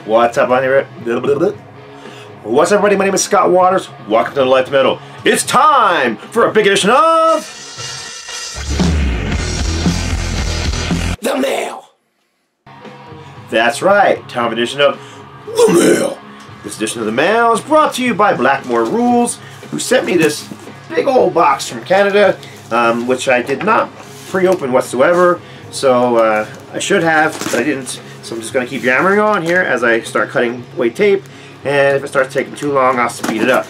What's up, What's up, everybody? My name is Scott Waters. Welcome to the Life Metal. It's time for a big edition of The Mail. That's right, time of edition of The Mail. This edition of The Mail is brought to you by BlackmoreRules, who sent me this big old box from Canada, which I did not pre-open whatsoever. So I should have, but I didn't. So I'm just going to keep yammering on here as I start cutting away tape. And if it starts taking too long, I'll speed it up.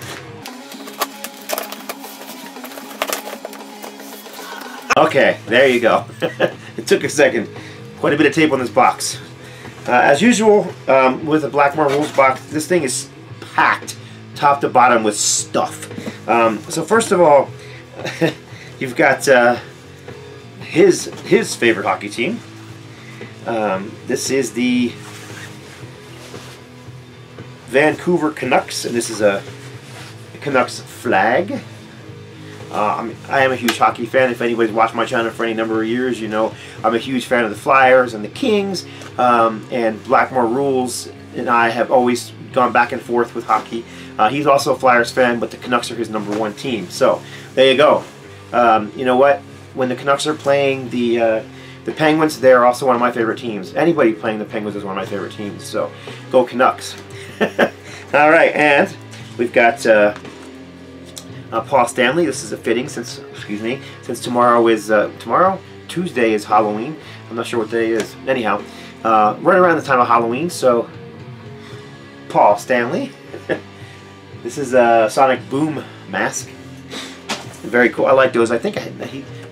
Okay, there you go. It took a second. Quite a bit of tape on this box. As usual, with a BlackmoreRules box, this thing is packed top to bottom with stuff. So first of all, you've got his favorite hockey team. This is the Vancouver Canucks, and this is a Canucks flag. I am a huge hockey fan. If anybody's watched my channel for any number of years, you know I'm a huge fan of the Flyers and the Kings, and BlackmoreRules and I have always gone back and forth with hockey. He's also a Flyers fan, but the Canucks are his #1 team. So there you go. You know what? When the Canucks are playing the Penguins, they're also one of my favorite teams. Anybody playing the Penguins is one of my favorite teams. So go Canucks. All right, and we've got Paul Stanley. This is a fitting since tomorrow is Tuesday is Halloween. I'm not sure what day it is. Anyhow, right around the time of Halloween. So Paul Stanley. This is a Sonic Boom mask. Very cool. I like those. I think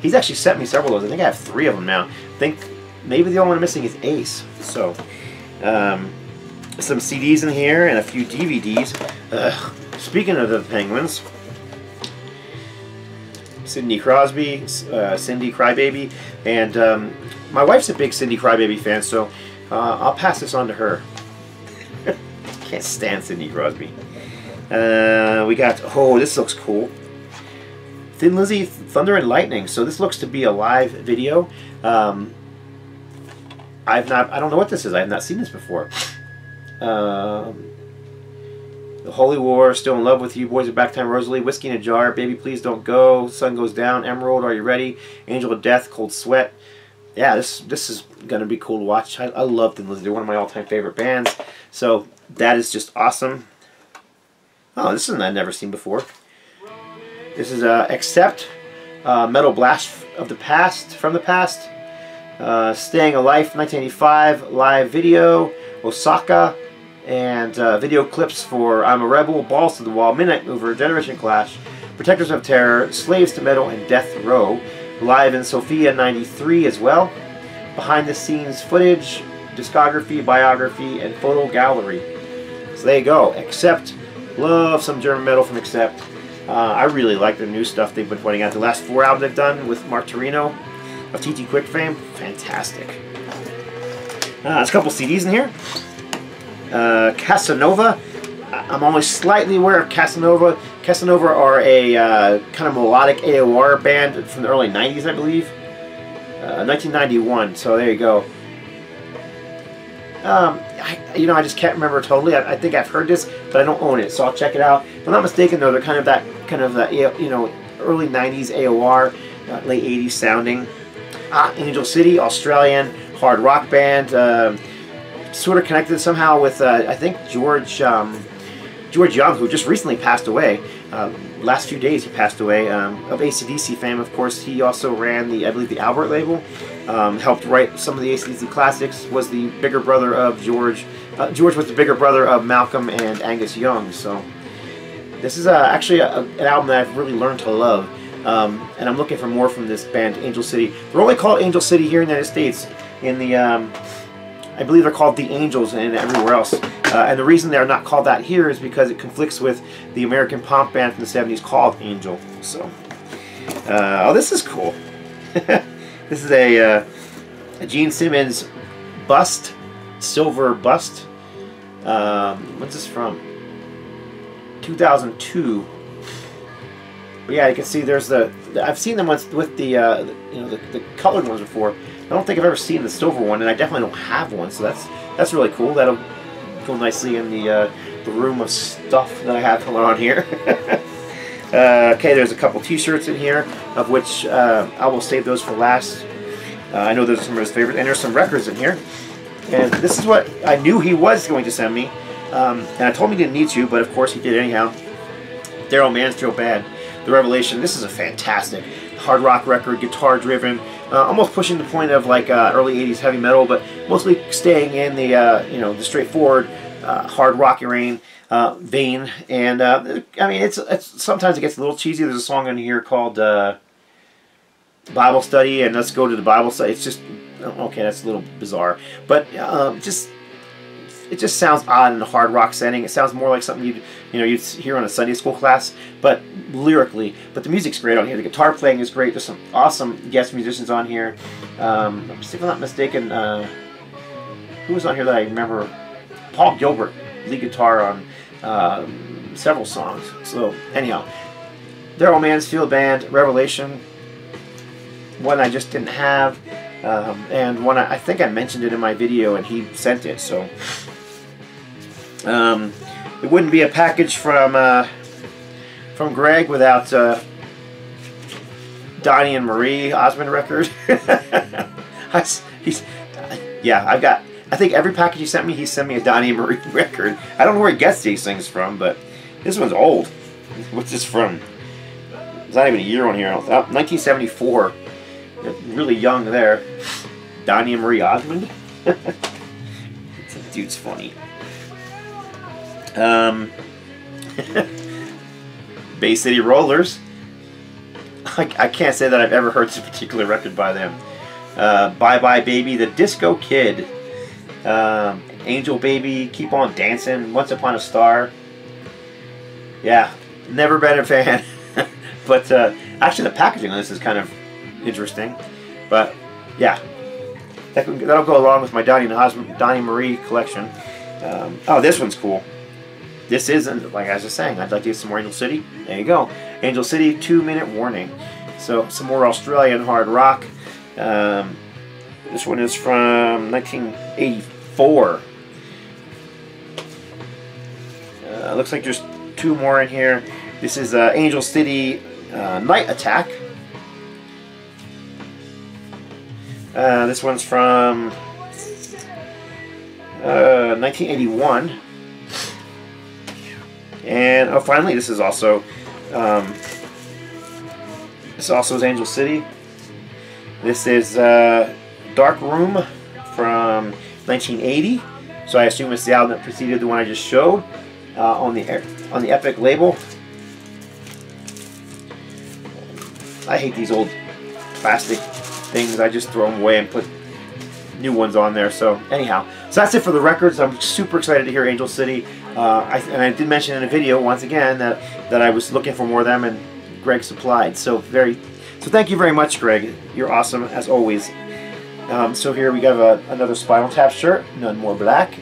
he's actually sent me several of those. I think I have 3 of them now. I think maybe the only one I'm missing is Ace. So some CDs in here and a few DVDs. Speaking of the Penguins, Sidney Crosby, Cindy Crybaby, and my wife's a big Cindy Crybaby fan, so I'll pass this on to her. Can't stand Sidney Crosby. We got, oh, this looks cool. Thin Lizzy, Thunder and Lightning. So this looks to be a live video. I don't know what this is. I have not seen this before. The Holy War, Still in Love with You, Boys of Backtime, Rosalie, Whiskey in a Jar, Baby Please Don't Go, Sun Goes Down, Emerald, Are You Ready, Angel of Death, Cold Sweat. Yeah, this is going to be cool to watch. I love Thin Lizzy. They're one of my all-time favorite bands. So that is just awesome. Oh, this is one I've never seen before. This is Accept, Metal Blast of the Past, from the Past, Staying Alive, 1985, live video, Osaka, and video clips for I'm a Rebel, Balls to the Wall, Midnight Mover, Generation Clash, Protectors of Terror, Slaves to Metal, and Death Row, live in Sofia 93 as well, behind the scenes footage, discography, biography, and photo gallery. So there you go. Accept, love some German metal from Accept. I really like the new stuff they've been putting out. The last 4 albums they've done with Mark Torino of TT Quick fame, fantastic. There's a couple CDs in here. Casanova. I'm only slightly aware of Casanova. Casanova are a kind of melodic AOR band from the early 90s, I believe. 1991, so there you go. I just can't remember totally. I think I've heard this, but I don't own it, so I'll check it out. If I'm not mistaken, though, they're kind of that early 90s AOR, late 80s sounding. Angel City, Australian hard rock band, sort of connected somehow with I think George Young, who just recently passed away. Last few days he passed away. Of AC/DC fame, of course. He also ran I believe the Albert label. Helped write some of the AC/DC classics. Was the bigger brother of George. George was the bigger brother of Malcolm and Angus Young. So this is actually an album that I've really learned to love. And I'm looking for more from this band, Angel City. They're only called Angel City here in the United States. In the I believe they're called The Angels and everywhere else. And the reason they're not called that here is because it conflicts with the American pop band from the 70s called Angel. So, oh, this is cool. This is a Gene Simmons bust, silver bust. What's this from? 2002. But yeah, you can see there's I've seen them once with the the colored ones before. I don't think I've ever seen the silver one, and I definitely don't have one, so that's really cool. That'll go nicely in the room of stuff that I have going on here. Okay, there's a couple t-shirts in here, of which I will save those for last. I know those are some of his favorites, and there's some records in here. And this is what I knew he was going to send me. And I told him he didn't need to, but of course he did anyhow. Darryl Mansfield Band, The Revelation. This is a fantastic hard rock record, guitar driven, almost pushing the point of like early 80s heavy metal, but mostly staying in the you know, the straightforward hard rock vein. And I mean, it's sometimes it gets a little cheesy. There's a song in here called Bible Study, and let's go to the Bible study. It's just okay, that's a little bizarre, but it just sounds odd in a hard rock setting. It sounds more like something you'd hear on a Sunday school class, but lyrically. But the music's great on here. The guitar playing is great. There's some awesome guest musicians on here. If I'm not mistaken, who was on here that I remember? Paul Gilbert, lead guitar on several songs. So anyhow, Darryl Mansfield Band, Revelation. One I just didn't have, and one I think I mentioned it in my video, and he sent it. So it wouldn't be a package from Greg without Donny and Marie Osmond record. Yeah, I think every package he sent me a Donny and Marie record. I don't know where he gets these things from, but this one's old. What's this from? It's not even a year on here. 1974. Really young there. Donny and Marie Osmond. Dude's funny. Bay City Rollers. I can't say that I've ever heard this particular record by them. Bye Bye Baby, The Disco Kid, Angel Baby, Keep on Dancing, Once Upon a Star. Yeah, never been a fan. But actually the packaging on this is kind of interesting. But yeah, that'll go along with my Donny Marie collection. Oh, this one's cool. This isn't, like I was just saying, I'd like to get some more Angel City. There you go. Angel City, 2-minute warning. So some more Australian hard rock. This one is from 1984. Looks like there's 2 more in here. This is Angel City Night Attack. This one's from 1981. And oh, finally, this is also is Angel City. This is Dark Room from 1980. So I assume it's the album that preceded the one I just showed on the Epic label. I hate these old plastic things. I just throw them away and put new ones on there. So anyhow, so that's it for the records. I'm super excited to hear Angel City. And I did mention in a video once again that I was looking for more of them, and Greg supplied. So thank you very much, Greg. You're awesome as always. So here we got another Spinal Tap shirt, None More Black.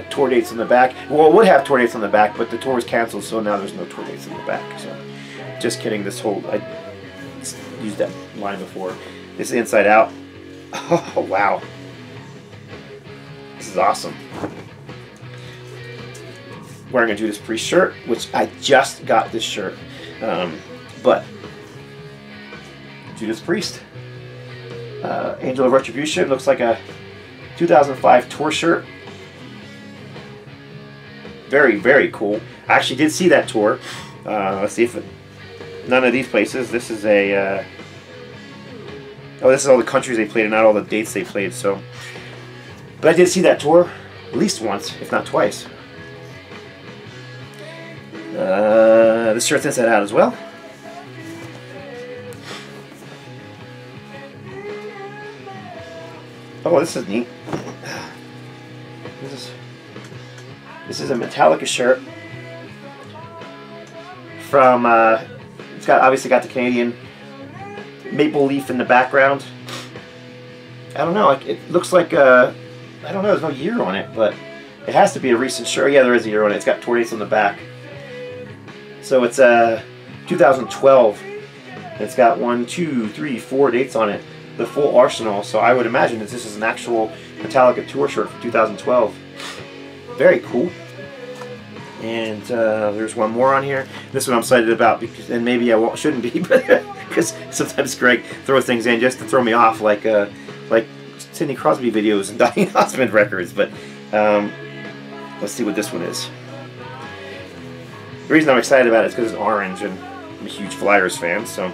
Tour dates on the back. Well, it would have tour dates on the back, but the tour was canceled, so now there's no tour dates on the back. So just kidding. I used that line before. This is Inside Out. Oh wow, this is awesome. Wearing a Judas Priest shirt, which I just got this shirt, but Judas Priest, Angel of Retribution, looks like a 2005 tour shirt. Very, very cool. I actually did see that tour. Let's see if none of these places. This is a oh, this is all the countries they played and not all the dates they played. So, but I did see that tour at least once, if not twice. This shirt's Inside Out as well. Oh, this is neat. This is a Metallica shirt from. It's obviously got the Canadian maple leaf in the background. I don't know. It looks like I don't know. There's no year on it, but it has to be a recent shirt. Yeah, there is a year on it. It's got tour dates on the back. So it's 2012. It's got 1, 2, 3, 4 dates on it. The full arsenal. So I would imagine that this is an actual Metallica tour shirt from 2012. Very cool. And there's one more on here. This one I'm excited about, because, and maybe I shouldn't be, but because sometimes Greg throws things in just to throw me off, like Sidney Crosby videos and Donny Osmond records. But let's see what this one is. The reason I'm excited about it is because it's orange, and I'm a huge Flyers fan. So,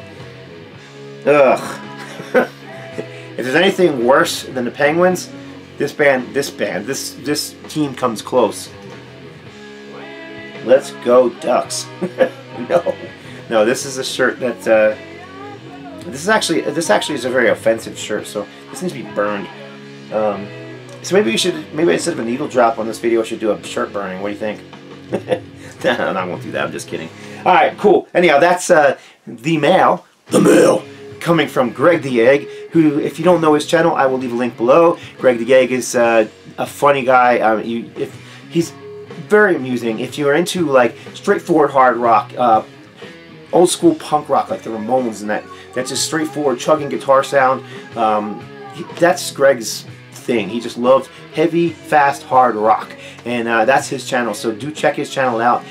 ugh. If there's anything worse than the Penguins, this team comes close. Let's go Ducks. No, this is a shirt that this actually is a very offensive shirt, so this needs to be burned. So maybe instead of a needle drop on this video, I should do a shirt burning. What do you think? No, I won't do that. I'm just kidding. All right, cool. Anyhow, that's the mail coming from Greg the Egg, who, if you don't know his channel, I will leave a link below. Greg the Egg is a funny guy. He's very amusing. If you're into like straightforward hard rock, old school punk rock like the Ramones, and that's just straightforward chugging guitar sound, that's Greg's thing. He just loves heavy, fast, hard rock, and that's his channel. So do check his channel out.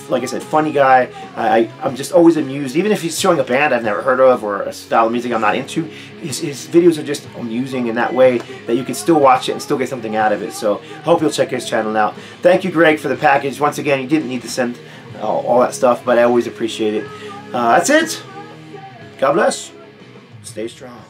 Like I said, funny guy. I'm just always amused, even if he's showing a band I've never heard of or a style of music I'm not into. His videos are just amusing in that way that you can still watch it and still get something out of it. So hope you'll check his channel out. Thank you, Greg, for the package. Once again, you didn't need to send all that stuff, but I always appreciate it. That's it. God bless. Stay strong.